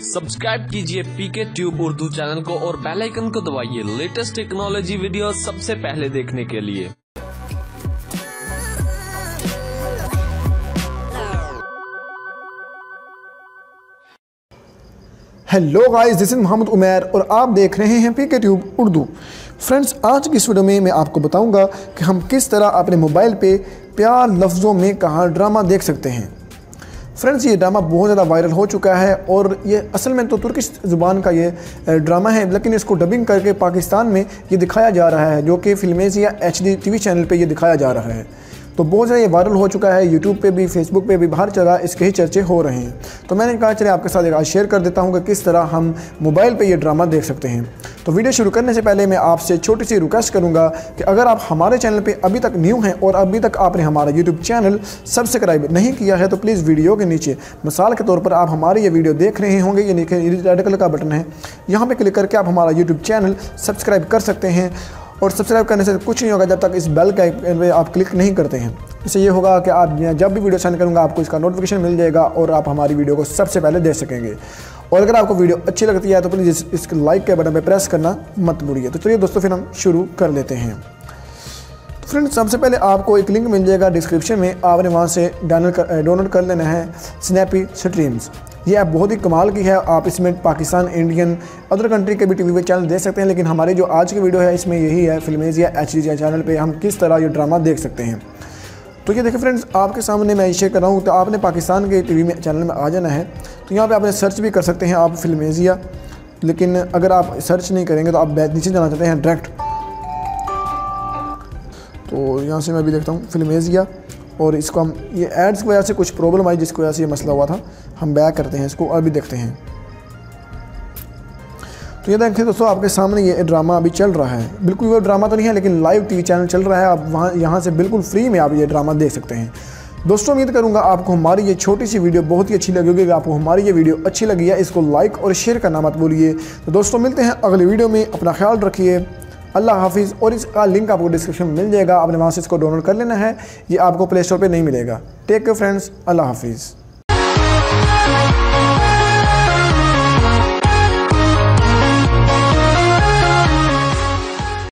Subscribe कीजिए पीके tube Urdu channel को और बेल आइकन को दबाइए लेटेस्ट टेक्नोलॉजी वीडियो सबसे पहले देखने के लिए। Hello guys, this is Mohammad Umair और आप देख रहे हैं पीके ट्यूब उर्दू। फ्रेंड्स, आज की इस वीडियो में मैं आपको बताऊंगा कि हम किस तरह अपने मोबाइल पे प्यार लफ्ज़ों में कहा ड्रामा देख सकते हैं। फ्रेंड्स, ये ड्रामा बहुत ज़्यादा वायरल हो चुका है और ये असल में तो तुर्किश ज़ुबान का ये ड्रामा है, लेकिन इसको डबिंग करके पाकिस्तान में ये दिखाया जा रहा है, जो कि फिल्मेज़िया HD TV चैनल पे ये दिखाया जा रहा है। तो बहुत ज़्यादा ये वायरल हो चुका है, यूट्यूब पे भी, फेसबुक पे भी, हर जगह इसके ही चर्चे हो रहे हैं। तो मैंने कहा चलिए आपके साथ एक आज शेयर कर देता हूँ कि किस तरह हम मोबाइल पे ये ड्रामा देख सकते हैं। तो वीडियो शुरू करने से पहले मैं आपसे छोटी सी रिक्वेस्ट करूँगा कि अगर आप हमारे चैनल पे अभी तक न्यू हैं और अभी तक आपने हमारा यूट्यूब चैनल सब्सक्राइब नहीं किया है तो प्लीज़ वीडियो के नीचे मिसाल के तौर पर आप हमारी ये वीडियो देख रहे होंगे, ये नीचे रेड कलर का बटन है, यहाँ पर क्लिक करके आप हमारा यूट्यूब चैनल सब्सक्राइब कर सकते हैं। और सब्सक्राइब करने से कुछ नहीं होगा जब तक इस बेल का आप क्लिक नहीं करते हैं। इससे ये होगा कि आप जब भी वीडियो सेंड करूँगा आपको इसका नोटिफिकेशन मिल जाएगा और आप हमारी वीडियो को सबसे पहले देख सकेंगे। और अगर आपको वीडियो अच्छी लगती है तो प्लीज़ इस लाइक के बटन पर प्रेस करना मत भूलिए। तो चलिए दोस्तों, फिर हम शुरू कर लेते हैं। तो फ्रेंड्स, सबसे पहले आपको एक लिंक मिल जाएगा डिस्क्रिप्शन में, आपने वहाँ से डाउनलोड कर लेना है स्नैपी स्ट्रीम्स। ये ऐप बहुत ही कमाल की है। आप इसमें पाकिस्तान, इंडियन, अदर कंट्री के भी टीवी पे चैनल देख सकते हैं, लेकिन हमारी जो आज की वीडियो है इसमें यही है, फिल्मेज़िया HD चैनल पे हम किस तरह ये ड्रामा देख सकते हैं। तो ये देखिए फ्रेंड्स, आपके सामने मैं शेयर कर रहा हूँ। तो आपने पाकिस्तान के टीवी में चैनल में आ जाना है। तो यहाँ पर आपने सर्च भी कर सकते हैं आप फिल्मेज़िया, लेकिन अगर आप सर्च नहीं करेंगे तो आप नीचे जाना चाहते हैं डायरेक्ट। तो यहाँ से मैं भी देखता हूँ फिल्मेज़िया, और इसको हम ये एड्स की वजह से कुछ प्रॉब्लम आई जिसकी वजह से ये मसला हुआ था। हम बैक करते हैं इसको और भी देखते हैं। तो ये देखें दोस्तों, आपके सामने ये ड्रामा अभी चल रहा है। बिल्कुल वो ड्रामा तो नहीं है, लेकिन लाइव टीवी चैनल चल रहा है। आप यहाँ से बिल्कुल फ्री में आप ये ड्रामा देख सकते हैं। दोस्तों, उम्मीद करूँगा आपको हमारी ये छोटी सी वीडियो बहुत ही अच्छी लगी होगी। आपको हमारी ये वीडियो अच्छी लगी है इसको लाइक और शेयर करना मत भूलिए। तो दोस्तों, मिलते हैं अगली वीडियो में। अपना ख्याल रखिए। अल्लाह हाफिज़। और इसका लिंक आपको डिस्क्रिप्शन में मिल जाएगा, आपने वहाँ से इसको डाउनलोड कर लेना है। ये आपको प्ले स्टोर पे नहीं मिलेगा। टेक केयर फ्रेंड्स, अल्लाह हाफिज़।